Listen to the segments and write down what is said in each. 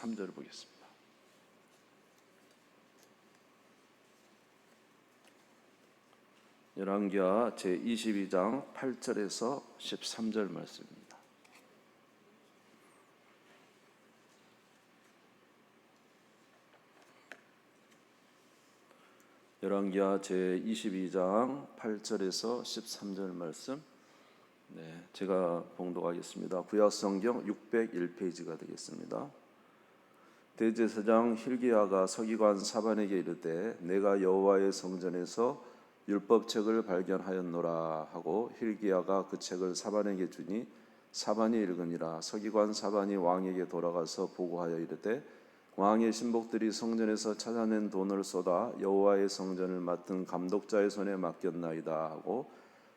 3절을 보겠습니다. 열왕기하 제22장 8절에서 13절 말씀입니다. 열왕기하 제22장 8절에서 13절 말씀, 제가 봉독하겠습니다. 구약성경 601페이지가 되겠습니다. 대제사장 힐기야가 서기관 사반에게 이르되 내가 여호와의 성전에서 율법책을 발견하였노라 하고 힐기야가 그 책을 사반에게 주니 사반이 읽으니라. 서기관 사반이 왕에게 돌아가서 보고하여 이르되 왕의 신복들이 성전에서 찾아낸 돈을 쏟아 여호와의 성전을 맡은 감독자의 손에 맡겼나이다 하고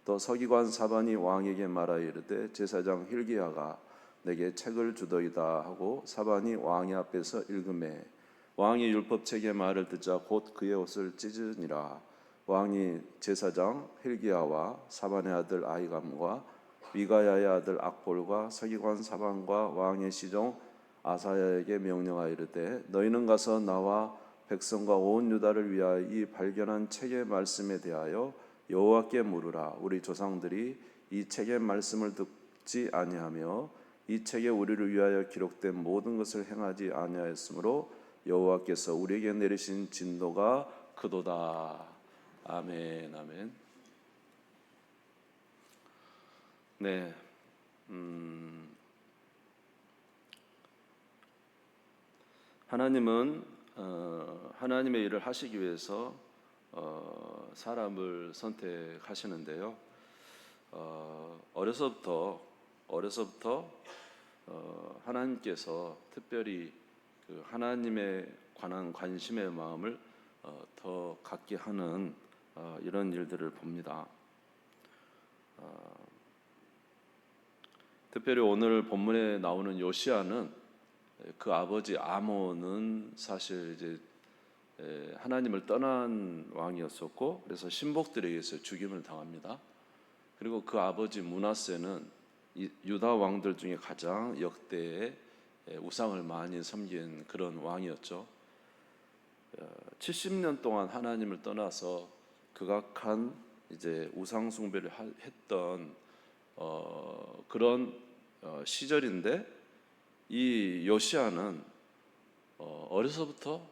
또 서기관 사반이 왕에게 말하여 이르되 제사장 힐기야가 내게 책을 주더이다 하고 사반이 왕의 앞에서 읽으매 왕이 율법책의 말을 듣자 곧 그의 옷을 찢으니라. 왕이 제사장 힐기야와 사반의 아들 아히감과 미가야의 아들 악볼과 서기관 사반과 왕의 시종 아사야에게 명령하여 이르되 너희는 가서 나와 백성과 온 유다를 위하여 이 발견한 책의 말씀에 대하여 여호와께 물으라. 우리 조상들이 이 책의 말씀을 듣지 아니하며 이 책에 우리를 위하여 기록된 모든 것을 행하지 아니하였으므로 여호와께서 우리에게 내리신 진노가 크도다. 아멘, 아멘. 네, 하나님은 하나님의 일을 하시기 위해서 사람을 선택하시는데요. 어려서부터 하나님께서 특별히 그 하나님에 관한 관심의 마음을 더 갖게 하는 이런 일들을 봅니다. 특별히 오늘 본문에 나오는 요시야는 그 아버지 아몬은 사실 이제 하나님을 떠난 왕이었었고 그래서 신복들에 의해서 죽임을 당합니다. 그리고 그 아버지 므낫세는 유다 왕들 중에 가장 역대의 우상을 많이 섬긴 그런 왕이었죠. 70년 동안 하나님을 떠나서 극악한 이제 우상 숭배를 했던 그런 시절인데 이 요시야는 어려서부터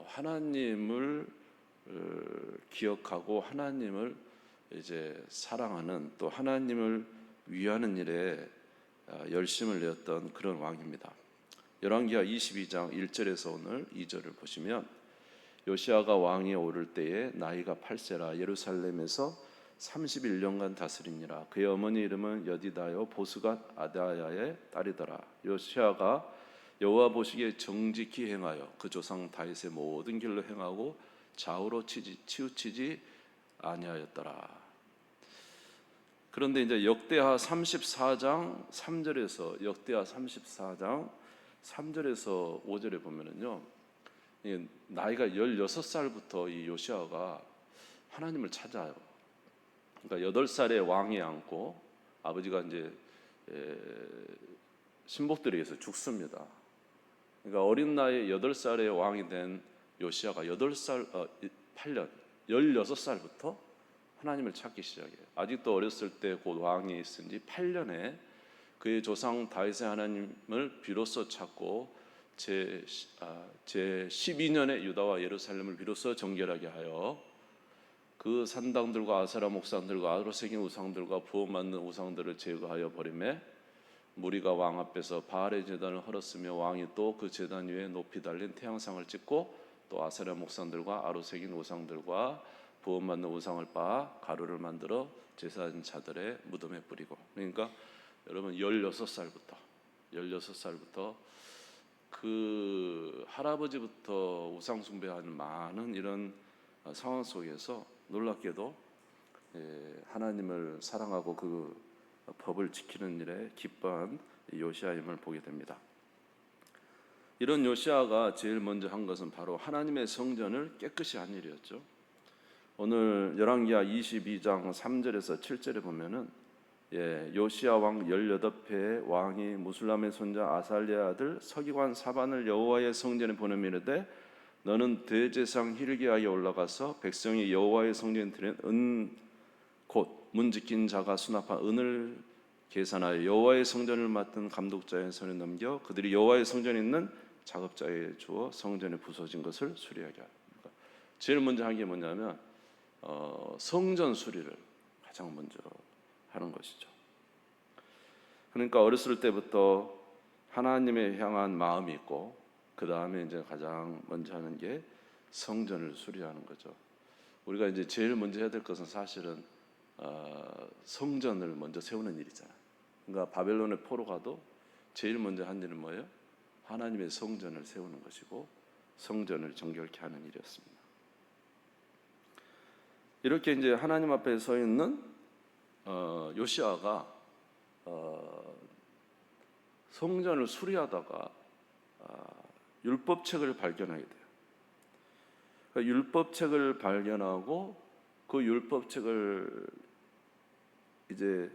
하나님을 기억하고 하나님을 이제 사랑하는 또 하나님을 위하는 일에 열심을 내었던 그런 왕입니다. 열왕기하 22장 1절에서 오늘 2절을 보시면 요시야가 왕위에 오를 때에 나이가 8세라 예루살렘에서 31년간 다스리니라. 그의 어머니 이름은 여디다요 보스갓 아다야의 딸이더라. 요시야가 여호와 보시기에 정직히 행하여 그 조상 다윗의 모든 길로 행하고 좌우로 치우치지 아니하였더라. 그런데 이제 역대하 34장 3절에서 역대하 34장 3절에서 5절에 보면은요, 나이가 16살부터 이 요시야가 하나님을 찾아요. 그러니까 8살에 왕에 앉고 아버지가 이제 신복들에 의해서 죽습니다. 그러니까 어린 나이에 8살에 왕이 된 요시야가 8년 16살부터 하나님을 찾기 시작해요. 아직도 어렸을 때 곧 왕이 있은 지 8년에 그의 조상 다윗의 하나님을 비로소 찾고 제 12년에 유다와 예루살렘을 비로소 정결하게 하여 그 산당들과 아세라 목상들과 아로 새긴 우상들과 부어맞는 우상들을 제거하여 버리매 무리가 왕 앞에서 바알의 제단을 헐었으며 왕이 또 그 제단 위에 높이 달린 태양상을 찍고 또 아세라 목상들과 아로 새긴 우상들과 부어맞는 우상을 빻아 가루를 만들어 제사장들의 무덤에 뿌리고. 그러니까 여러분 16살부터 그 할아버지부터 우상 숭배하는 많은 이런 상황 속에서 놀랍게도 하나님을 사랑하고 그 법을 지키는 일에 기뻐한 요시야임을 보게 됩니다. 이런 요시야가 제일 먼저 한 것은 바로 하나님의 성전을 깨끗이 한 일이었죠. 오늘 열왕기하 22장 3절에서 7절에 보면은 요시야 왕 18회 왕이 무술람의 손자 아살랴 아들 서기관 사반을 여호와의 성전에 보내며 이르되 너는 대제사장 hil기야에 올라가서 백성이 여호와의 성전에 드린 은 곧 문 지킨 자가 수납한 은을 계산하여 여호와의 성전을 맡은 감독자의 손에 넘겨 그들이 여호와의 성전에 있는 작업자에게 주어 성전에 부서진 것을 수리하게 하라. 그러니까 제일 먼저 한 게 뭐냐면 성전 수리를 가장 먼저 하는 것이죠. 그러니까 어렸을 때부터 하나님에 향한 마음이 있고 그 다음에 이제 가장 먼저 하는 게 성전을 수리하는 거죠. 우리가 이제 제일 먼저 해야 될 것은 사실은 성전을 먼저 세우는 일이잖아요. 그러니까 바벨론의 포로 가도 제일 먼저 한 일은 뭐예요? 하나님의 성전을 세우는 것이고 성전을 정결케 하는 일이었습니다. 이렇게 이제 하나님 앞에 서 있는 요시야가 성전을 수리하다가 율법책을 발견하게 돼요. 그러니까 율법책을 발견하고 그 율법책을 이제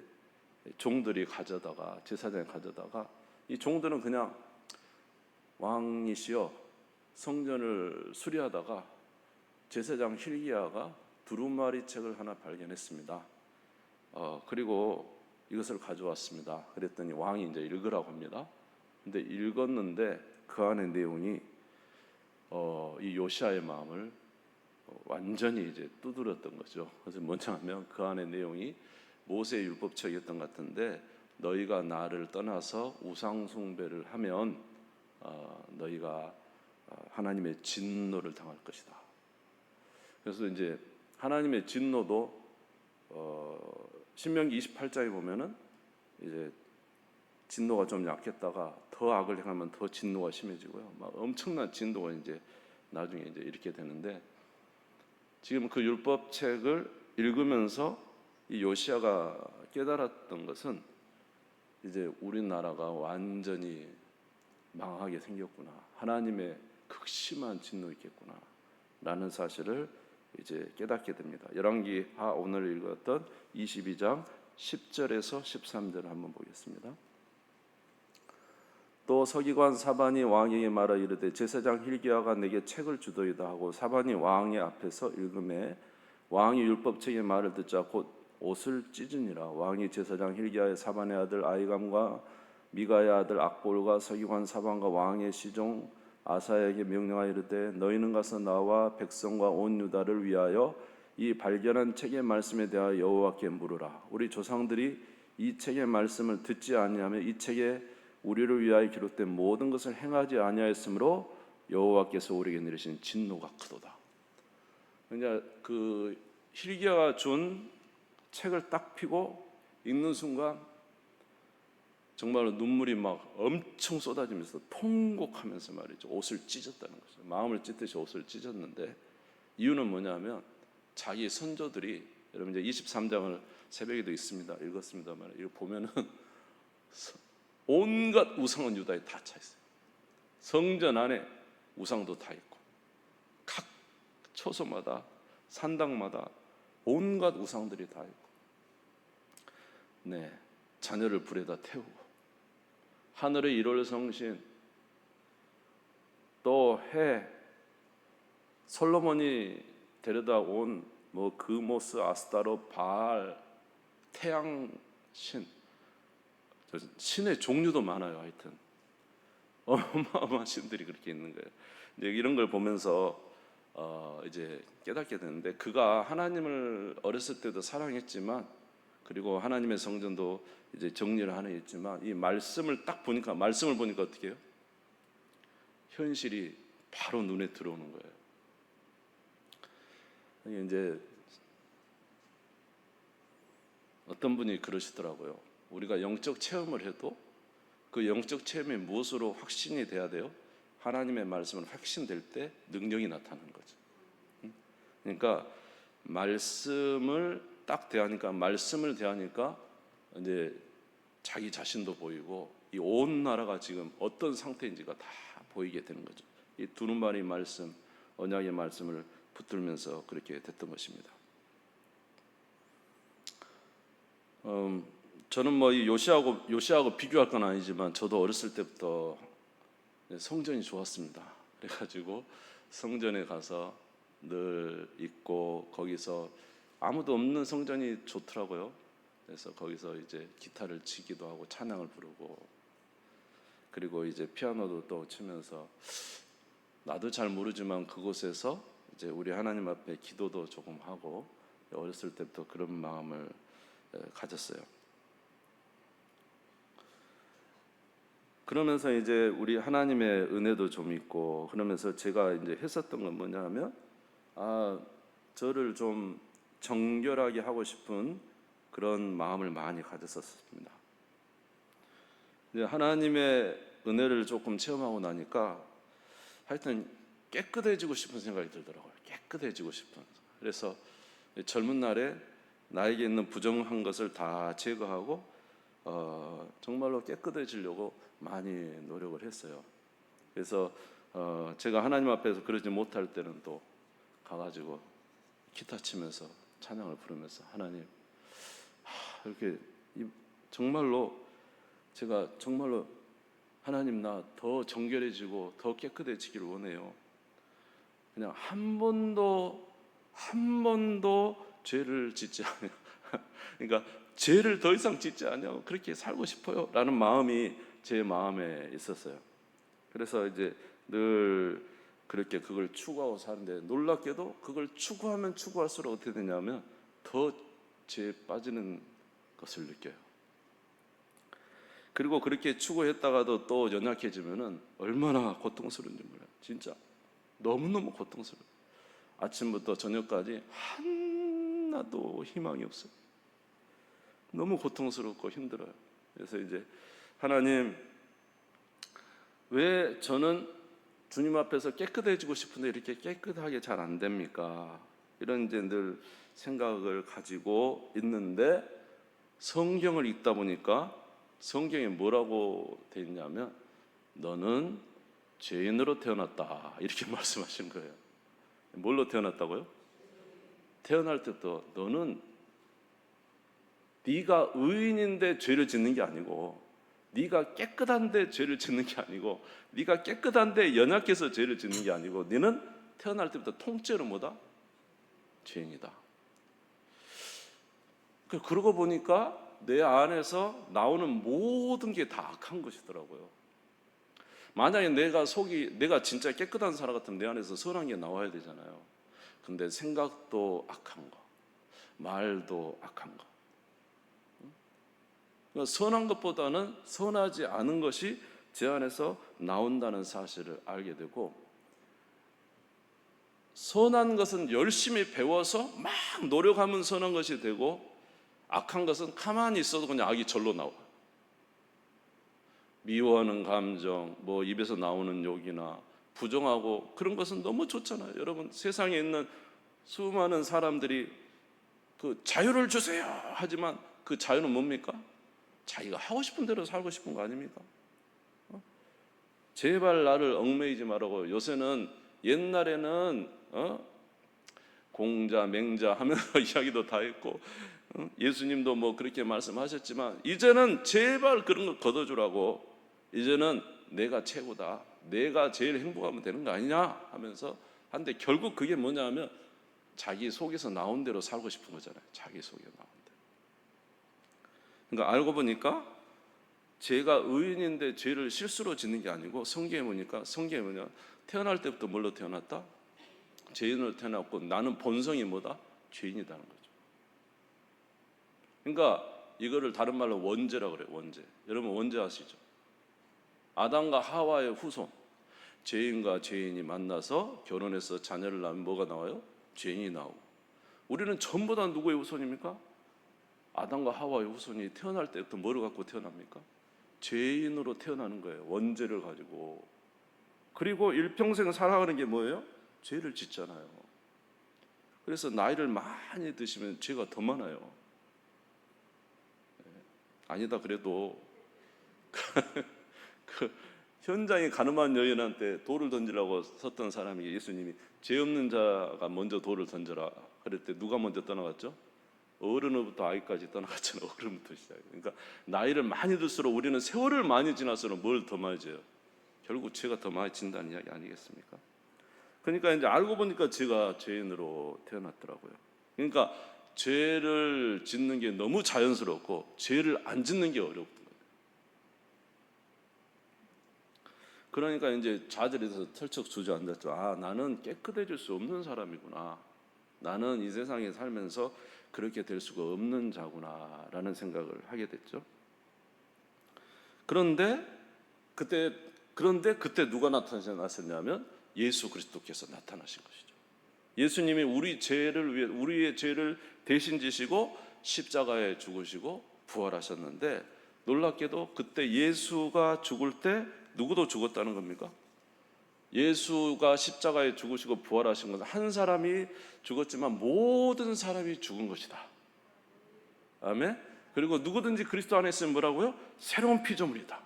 종들이 가져다가 제사장이 가져다가 이 종들은 그냥 왕이시여 성전을 수리하다가 제사장 hil기야가 두루마리 책을 하나 발견했습니다. 그리고 이것을 가져왔습니다. 그랬더니 왕이 이제 읽으라고 합니다. 근데 읽었는데 그 안의 내용이 이 요시야의 마음을 완전히 이제 두드렸던 거죠. 그래서 뭐냐면 그 안의 내용이 모세의 율법책이었던 것 같은데 너희가 나를 떠나서 우상 숭배를 하면 너희가 하나님의 진노를 당할 것이다. 그래서 이제 하나님의 진노도 신명기 28장에 보면은 이제 진노가 좀 약했다가 더 악을 행하면 더 진노가 심해지고요. 막 엄청난 진노가 이제 나중에 이제 이렇게 되는데 지금 그 율법책을 읽으면서 이 요시야가 깨달았던 것은 이제 우리나라가 완전히 망하게 생겼구나. 하나님의 극심한 진노 있겠구나. 라는 사실을 이제 깨닫게 됩니다. 열왕기하 오늘 읽었던 22장 10절에서 13절을 한번 보겠습니다. 또 서기관 사반이 왕에게 말하 이르되 제사장 hil기야가 내게 책을 주더이다 하고 사반이 왕의 앞에서 읽음에 왕이 율법책의 말을 듣자 곧 옷을 찢으니라. 왕이 제사장 hil기야의 사반의 아들 아히감과 미가의 아들 악볼과 서기관 사반과 왕의 시종 아사야에게 명령하여 이르되 너희는 가서 나와 백성과 온 유다를 위하여 이 발견한 책의 말씀에 대하여 여호와께 물으라. 우리 조상들이 이 책의 말씀을 듣지 아니하며 이 책에 우리를 위하여 기록된 모든 것을 행하지 아니하였으므로 여호와께서 우리에게 내리신 진노가 크도다. 그러니까 그 hil기야가 준 책을 딱 펴고 읽는 순간 정말로 눈물이 막 엄청 쏟아지면서 통곡하면서 말이죠. 옷을 찢었다는 거죠. 마음을 찢듯이 옷을 찢었는데 이유는 뭐냐면 자기 선조들이 여러분 이제 23장을 새벽에도 있습니다. 읽었습니다만 이거 보면은 온갖 우상은 유다에 다 차 있어요. 성전 안에 우상도 다 있고 각 초소마다 산당마다 온갖 우상들이 다 있고 자녀를 불에다 태우고 하늘의 1월 성신 또 해 솔로몬이 데려다 온 뭐 그모스 아스타로 바알 태양신 신의 종류도 많아요. 하여튼 어마어마한 신들이 그렇게 있는 거예요. 이제 이런 걸 보면서 이제 깨닫게 되는데 그가 하나님을 어렸을 때도 사랑했지만 그리고 하나님의 성전도 이제 정리를 하는 있지만 이 말씀을 보니까 어떻게 해요? 현실이 바로 눈에 들어오는 거예요. 이제 어떤 분이 그러시더라고요. 우리가 영적 체험을 해도 그 영적 체험이 무엇으로 확신이 돼야 돼요? 하나님의 말씀은 확신될 때 능력이 나타나는 거죠. 그러니까 말씀을 딱 대하니까 이제 자기 자신도 보이고 이 온 나라가 지금 어떤 상태인지가 다 보이게 되는 거죠. 이 두루마리 말씀, 언약의 말씀을 붙들면서 그렇게 됐던 것입니다. 저는 뭐 이 요시하고 비교할 건 아니지만 저도 어렸을 때부터 성전이 좋았습니다. 그래가지고 성전에 가서 늘 있고 거기서 아무도 없는 성전이 좋더라고요. 그래서 거기서 이제 기타를 치기도 하고 찬양을 부르고, 그리고 이제 피아노도 또 치면서 나도 잘 모르지만 그곳에서 이제 우리 하나님 앞에 기도도 조금 하고, 어렸을 때부터 그런 마음을 가졌어요. 그러면서 이제 우리 하나님의 은혜도 좀 있고, 그러면서 제가 이제 했었던 건 뭐냐면, 저를 좀 정결하게 하고 싶은 그런 마음을 많이 가졌었습니다. 이제 하나님의 은혜를 조금 체험하고 나니까 하여튼 깨끗해지고 싶은 생각이 들더라고요. 깨끗해지고 싶은. 그래서 젊은 날에 나에게 있는 부정한 것을 다 제거하고 정말로 깨끗해지려고 많이 노력을 했어요. 그래서 제가 하나님 앞에서 그러지 못할 때는 또 가가지고 기타 치면서 찬양을 부르면서 하나님, 이렇게 정말로 제가 정말로 하나님, 나 더 정결해지고 더 깨끗해지기를 원해요. 그냥 한 번도 죄를 짓지 않아요. 그러니까 죄를 더 이상 짓지 않냐고, 그렇게 살고 싶어요 라는 마음이 제 마음에 있었어요. 그래서 이제 늘 그렇게 그걸 추구하고 사는데, 놀랍게도 그걸 추구하면 추구할수록 어떻게 되냐면 더 죄에 빠지는 것을 느껴요. 그리고 그렇게 추구했다가도 또 연약해지면은 얼마나 고통스러운지 몰라요. 진짜 너무너무 고통스러워요. 아침부터 저녁까지 하나도 희망이 없어요. 너무 고통스럽고 힘들어요. 그래서 이제 하나님, 왜 저는 주님 앞에서 깨끗해지고 싶은데 이렇게 깨끗하게 잘 안 됩니까? 이런 이제 늘 생각을 가지고 있는데, 성경을 읽다 보니까 성경에 뭐라고 되어 있냐면, 너는 죄인으로 태어났다, 이렇게 말씀하신 거예요. 뭘로 태어났다고요? 태어날 때부터 너는 네가 의인인데 죄를 짓는 게 아니고, 네가 깨끗한데 죄를 짓는 게 아니고, 네가 깨끗한데 연약해서 죄를 짓는 게 아니고, 너는 태어날 때부터 통째로 뭐다? 죄인이다. 그러고 보니까 내 안에서 나오는 모든 게 다 악한 것이더라고요. 만약에 내가 진짜 깨끗한 사람 같으면 내 안에서 선한 게 나와야 되잖아요. 근데 생각도 악한 거, 말도 악한 거, 선한 것보다는 선하지 않은 것이 제 안에서 나온다는 사실을 알게 되고, 선한 것은 열심히 배워서 막 노력하면 선한 것이 되고, 악한 것은 가만히 있어도 그냥 악이 절로 나와요. 미워하는 감정, 뭐 입에서 나오는 욕이나 부정하고 그런 것은 너무 좋잖아요. 여러분, 세상에 있는 수많은 사람들이 그 자유를 주세요 하지만 그 자유는 뭡니까? 자기가 하고 싶은 대로 살고 싶은 거 아닙니까? 제발 나를 얽매이지 말라고. 요새는, 옛날에는 공자, 맹자 하면서 이야기도 다 했고, 예수님도 뭐 그렇게 말씀하셨지만, 이제는 제발 그런 거 걷어주라고. 이제는 내가 최고다, 내가 제일 행복하면 되는 거 아니냐 하면서 한데, 결국 그게 뭐냐면 자기 속에서 나온 대로 살고 싶은 거잖아요. 자기 속에 나온 대로. 그러니까 알고 보니까 제가 의인인데 죄를 실수로 짓는 게 아니고, 성경에 보니까 성경에 뭐냐, 태어날 때부터 뭘로 태어났다? 죄인으로 태어났고, 나는 본성이 뭐다? 죄인이라는 거죠. 그러니까 이거를 다른 말로 원죄라고 그래요. 원죄. 여러분 원죄 아시죠? 아담과 하와의 후손, 죄인과 죄인이 만나서 결혼해서 자녀를 낳으면 뭐가 나와요? 죄인이 나오고. 우리는 전부 다 누구의 후손입니까? 아담과 하와의 후손이 태어날 때부터 뭐를 갖고 태어납니까? 죄인으로 태어나는 거예요. 원죄를 가지고. 그리고 일평생 살아가는 게 뭐예요? 죄를 짓잖아요. 그래서 나이를 많이 드시면 죄가 더 많아요. 아니다 그래도 그 현장에 가늠한 여인한테 돌을 던지라고 섰던 사람이, 예수님이 죄 없는 자가 먼저 돌을 던져라 그럴 때 누가 먼저 떠나갔죠? 어른부터 아이까지 떠나갔잖아요. 어른부터 시작. 그러니까 나이를 많이 들수록 우리는 세월을 많이 지나서는 뭘 더 많이 져요? 결국 죄가 더 많이 진다는 이야기 아니겠습니까? 그러니까 이제 알고 보니까 제가 죄인으로 태어났더라고요. 그러니까 죄를 짓는 게 너무 자연스럽고 죄를 안 짓는 게 어렵던 거예요. 그러니까 이제 좌절해서 털썩 주저앉았죠. 아, 나는 깨끗해질 수 없는 사람이구나. 나는 이 세상에 살면서 그렇게 될 수가 없는 자구나라는 생각을 하게 됐죠. 그런데 그때 누가 나타나셨냐면 예수 그리스도께서 나타나신 것이죠. 예수님이 우리의 죄를 대신 지시고 십자가에 죽으시고 부활하셨는데, 놀랍게도 그때 예수가 죽을 때 누구도 죽었다는 겁니까? 예수가 십자가에 죽으시고 부활하신 것은 한 사람이 죽었지만 모든 사람이 죽은 것이다. 아멘. 그리고 누구든지 그리스도 안에 있으면 뭐라고요? 새로운 피조물이다.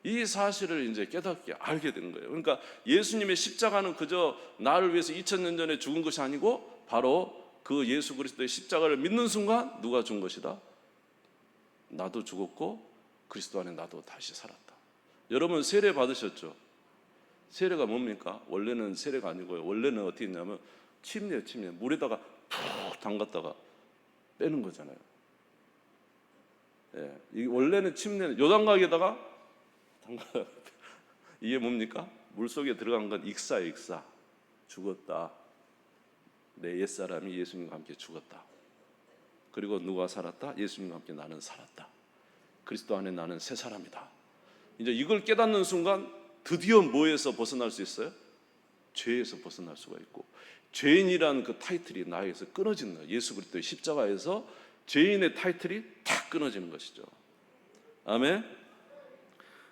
이 사실을 이제 깨닫게 알게 된 거예요. 그러니까 예수님의 십자가는 그저 나를 위해서 2000년 전에 죽은 것이 아니고 바로 그 예수 그리스도의 십자가를 믿는 순간 누가 죽은 것이다? 나도 죽었고 그리스도 안에 나도 다시 살았다. 여러분 세례 받으셨죠? 세례가 뭡니까? 원래는 세례가 아니고요. 원래는 어떻게 했냐면 침례요, 침례. 물에다가 푹 담갔다가 빼는 거잖아요. 예, 이 원래는 침례는 요단강에다가 담가. 이게 뭡니까? 물 속에 들어간 건 익사예요, 익사. 죽었다. 내 옛사람이 예수님과 함께 죽었다. 그리고 누가 살았다? 예수님과 함께 나는 살았다. 그리스도 안에 나는 새 사람이다. 이제 이걸 깨닫는 순간 드디어 뭐에서 벗어날 수 있어요? 죄에서 벗어날 수가 있고, 죄인이라는 그 타이틀이 나에게서 끊어지는 거예요. 예수 그리스도의 십자가에서 죄인의 타이틀이 탁 끊어지는 것이죠. 아멘.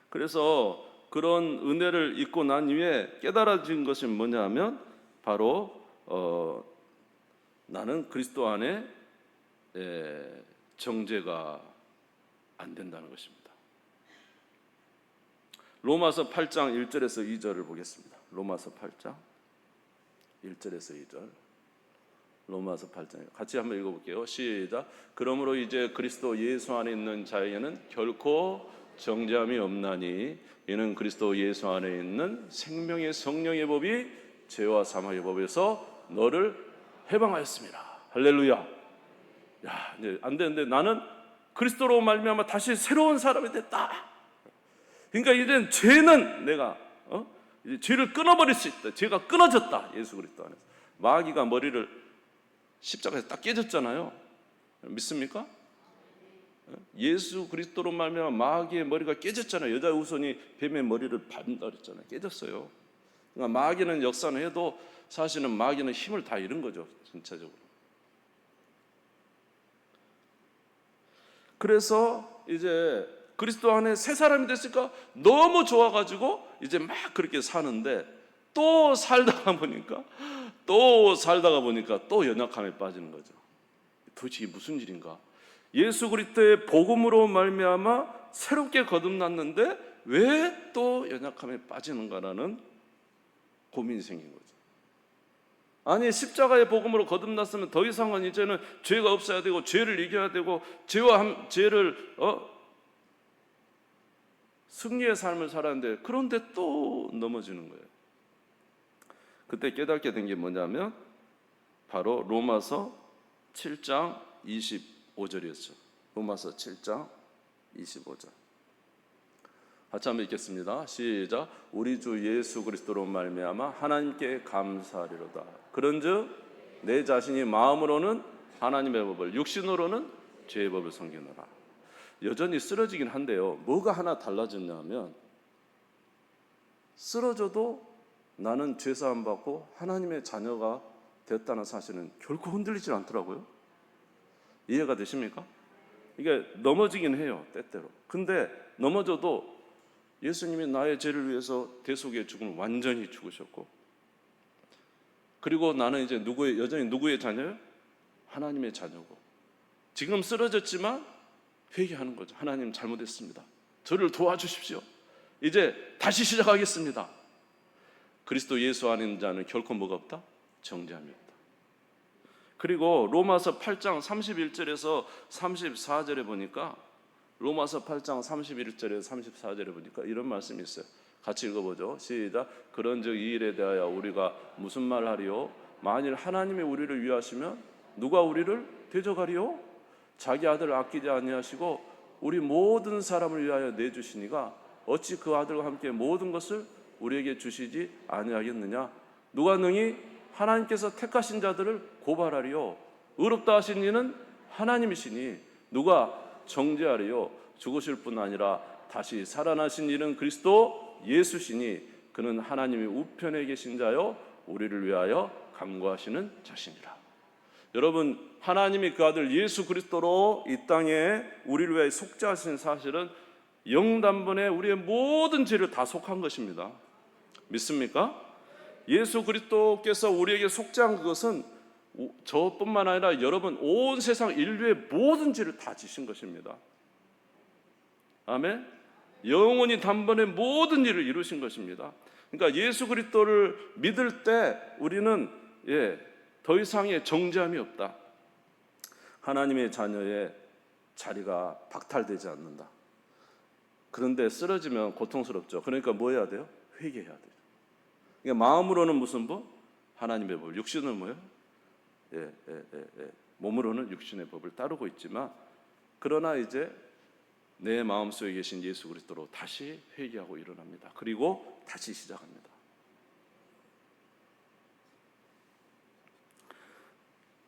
그래서 그런 은혜를 입고 난 이후에 깨달아진 것이 뭐냐 하면 바로 나는 그리스도 안에 정죄가 안 된다는 것입니다. 로마서 8장 1절에서 2절을 보겠습니다. 로마서 8장 1절에서 2절. 로마서 8장 같이 한번 읽어볼게요. 시작. 그러므로 이제 그리스도 예수 안에 있는 자에게는 결코 정죄함이 없나니 이는 그리스도 예수 안에 있는 생명의 성령의 법이 죄와 사망의 법에서 너를 해방하였습니다. 할렐루야. 야, 이제 안 되는데 나는 그리스도로 말미암아 다시 새로운 사람이 됐다. 그러니까 이제는 죄는 내가 이제 죄를 끊어버릴 수 있다. 죄가 끊어졌다. 예수 그리스도 안에서. 마귀가 머리를 십자가에서 딱 깨졌잖아요. 믿습니까? 예수 그리스도로 말미암아 마귀의 머리가 깨졌잖아요. 여자의 후손이 뱀의 머리를 밟는다 그랬잖아요. 깨졌어요. 그러니까 마귀는 역사는 해도 사실은 마귀는 힘을 다 잃은 거죠. 전체적으로. 그래서 이제 그리스도 안에 새 사람이 됐으니까 너무 좋아가지고 이제 막 그렇게 사는데 또 살다가 보니까 또 연약함에 빠지는 거죠. 도대체 이게 무슨 일인가? 예수 그리스도의 복음으로 말미암아 새롭게 거듭났는데 왜 또 연약함에 빠지는가라는 고민이 생긴 거죠. 아니 십자가의 복음으로 거듭났으면 더 이상은 이제는 죄가 없어야 되고 죄를 이겨야 되고 죄를 승리의 삶을 살았는데 그런데 또 넘어지는 거예요. 그때 깨닫게 된 게 뭐냐면 바로 로마서 7장 25절이었죠. 로마서 7장 25절. 같이 한번 읽겠습니다. 시작. 우리 주 예수 그리스도로 말미암아 하나님께 감사하리로다. 그런즉 내 자신이 마음으로는 하나님의 법을 육신으로는 죄의 법을 섬기노라. 여전히 쓰러지긴 한데요. 뭐가 하나 달라졌냐면 쓰러져도 나는 죄사함 받고 하나님의 자녀가 됐다는 사실은 결코 흔들리지 않더라고요. 이해가 되십니까? 이게 넘어지긴 해요, 때때로. 근데 넘어져도 예수님이 나의 죄를 위해서 대속의 죽음을 완전히 죽으셨고, 그리고 나는 이제 여전히 누구의 자녀예요? 하나님의 자녀고, 지금 쓰러졌지만 회개하는 거죠. 하나님 잘못했습니다. 저를 도와주십시오. 이제 다시 시작하겠습니다. 그리스도 예수 안에 있는 자는 결코 뭐가 없다? 정죄함이 없다. 그리고 로마서 8장 31절에서 34절에 보니까 로마서 8장 31절에서 34절에 보니까 이런 말씀이 있어요. 같이 읽어보죠. 시작. 그런즉 이 일에 대하여 우리가 무슨 말을 하리요? 만일 하나님이 우리를 위하시면 누가 우리를 대적하리요? 자기 아들을 아끼지 아니하시고 우리 모든 사람을 위하여 내주시니가 어찌 그 아들과 함께 모든 것을 우리에게 주시지 아니하겠느냐? 누가 능히 하나님께서 택하신 자들을 고발하리요? 의롭다 하신 이는 하나님이시니 누가 정죄하리요? 죽으실 뿐 아니라 다시 살아나신 이는 그리스도 예수시니 그는 하나님이 우편에 계신 자요 우리를 위하여 간구하시는 자시니라. 여러분, 하나님이 그 아들 예수 그리스도로 이 땅에 우리를 위하여 속죄하신 사실은 영단번에 우리의 모든 죄를 다 속한 것입니다. 믿습니까? 예수 그리스도께서 우리에게 속죄한 그것은 저뿐만 아니라 여러분 온 세상 인류의 모든 죄를 다 지신 것입니다. 아멘. 영원히 단번에 모든 일을 이루신 것입니다. 그러니까 예수 그리스도를 믿을 때 우리는 더 이상의 정죄함이 없다. 하나님의 자녀의 자리가 박탈되지 않는다. 그런데 쓰러지면 고통스럽죠. 그러니까 뭐 해야 돼요? 회개해야 돼요. 그러니까 마음으로는 무슨 법? 하나님의 법. 육신은 뭐예요? 몸으로는 육신의 법을 따르고 있지만 그러나 이제 내 마음속에 계신 예수 그리스도로 다시 회개하고 일어납니다. 그리고 다시 시작합니다.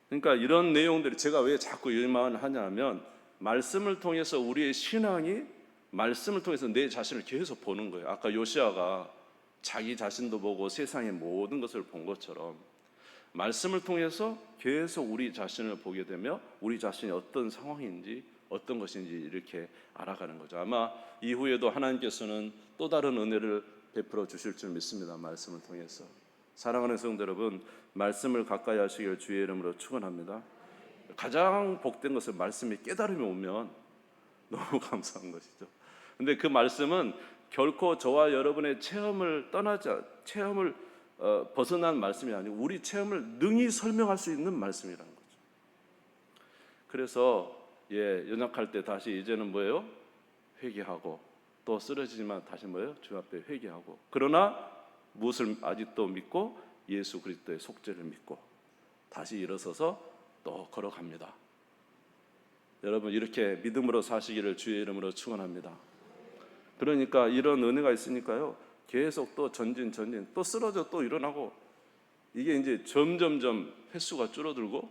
그러니까 이런 내용들이 제가 왜 자꾸 이 말을 하냐면 말씀을 통해서 우리의 신앙이 말씀을 통해서 내 자신을 계속 보는 거예요. 아까 요시아가 자기 자신도 보고 세상의 모든 것을 본 것처럼 말씀을 통해서 계속 우리 자신을 보게 되며 우리 자신이 어떤 상황인지 어떤 것인지 이렇게 알아가는 거죠. 아마 이후에도 하나님께서는 또 다른 은혜를 베풀어 주실 줄 믿습니다. 말씀을 통해서. 사랑하는 성도 여러분, 말씀을 가까이 하시길 주의 이름으로 축원합니다. 가장 복된 것은 말씀이 깨달음이 오면 너무 감사한 것이죠. 근데 그 말씀은 결코 저와 여러분의 체험을 벗어난 말씀이 아니고 우리 체험을 능히 설명할 수 있는 말씀이라는 거죠. 그래서 연약할 때 다시 이제는 뭐예요? 회개하고 또 쓰러지지만 다시 뭐예요? 주 앞에 회개하고 그러나 무엇을 아직도 믿고 예수 그리스도의 속죄를 믿고 다시 일어서서 또 걸어갑니다. 여러분 이렇게 믿음으로 사시기를 주의 이름으로 축원합니다. 그러니까 이런 은혜가 있으니까요 계속 또 전진 또 쓰러져 또 일어나고 이게 이제 점점점 횟수가 줄어들고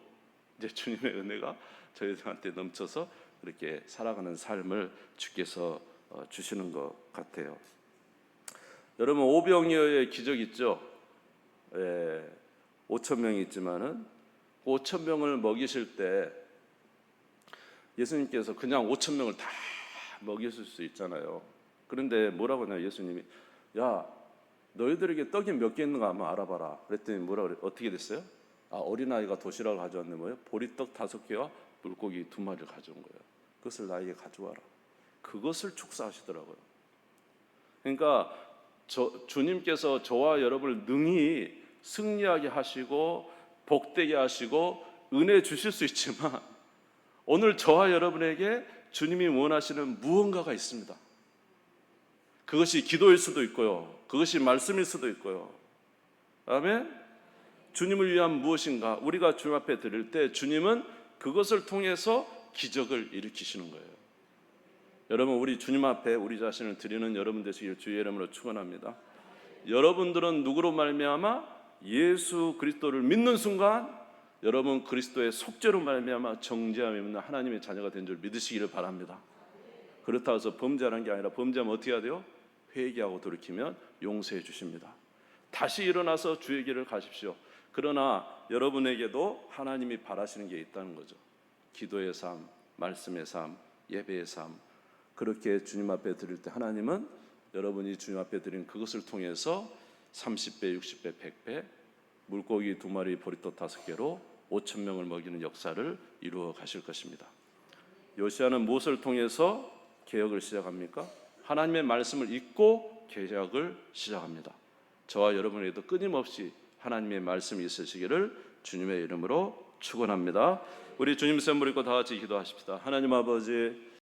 이제 주님의 은혜가 저희들한테 넘쳐서 그렇게 살아가는 삶을 주께서 주시는 것 같아요. 여러분 오병이어의 기적 있죠? 5,000명이 있지만은 5,000명을 먹이실 때 예수님께서 그냥 5,000명을 다 먹이실 수 있잖아요. 그런데 뭐라고 하냐 예수님이 야 너희들에게 떡이 몇 개 있는가 한번 알아봐라. 그랬더니 뭐라 그래? 어떻게 됐어요? 어린아이가 도시락을 가져왔는데 뭐예요? 보리떡 5개와 물고기 2마리를 가져온 거예요. 그것을 나에게 가져와라. 그것을 축사하시더라고요. 그러니까 주님께서 저와 여러분을 능히 승리하게 하시고 복되게 하시고 은혜 주실 수 있지만 오늘 저와 여러분에게 주님이 원하시는 무언가가 있습니다. 그것이 기도일 수도 있고요. 그것이 말씀일 수도 있고요. 아멘. 주님을 위한 무엇인가 우리가 주님 앞에 드릴 때 주님은 그것을 통해서 기적을 일으키시는 거예요. 여러분 우리 주님 앞에 우리 자신을 드리는 여러분 되시길 주의 이름으로 축원합니다. 여러분들은 누구로 말미암아 예수 그리스도를 믿는 순간 여러분 그리스도의 속죄로 말미암아 정죄함이 없는 하나님의 자녀가 된 줄 믿으시기를 바랍니다. 그렇다고 해서 범죄하는 게 아니라 범죄하면 어떻게 해야 돼요? 회개하고 돌이키면 용서해 주십니다. 다시 일어나서 주의 길을 가십시오. 그러나 여러분에게도 하나님이 바라시는 게 있다는 거죠. 기도의 삶, 말씀의 삶, 예배의 삶. 그렇게 주님 앞에 드릴 때 하나님은 여러분이 주님 앞에 드린 그것을 통해서 30배, 60배, 100배 물고기 2마리 보리떡 5개로 5,000명을 먹이는 역사를 이루어 가실 것입니다. 요시아는 무엇을 통해서 개혁을 시작합니까? 하나님의 말씀을 읽고 개혁을 시작합니다. 저와 여러분에게도 끊임없이 하나님의 말씀이 있으시기를 주님의 이름으로 축원합니다. 우리 주님 샘물 입고 다 같이 기도하십시다. 하나님 아버지,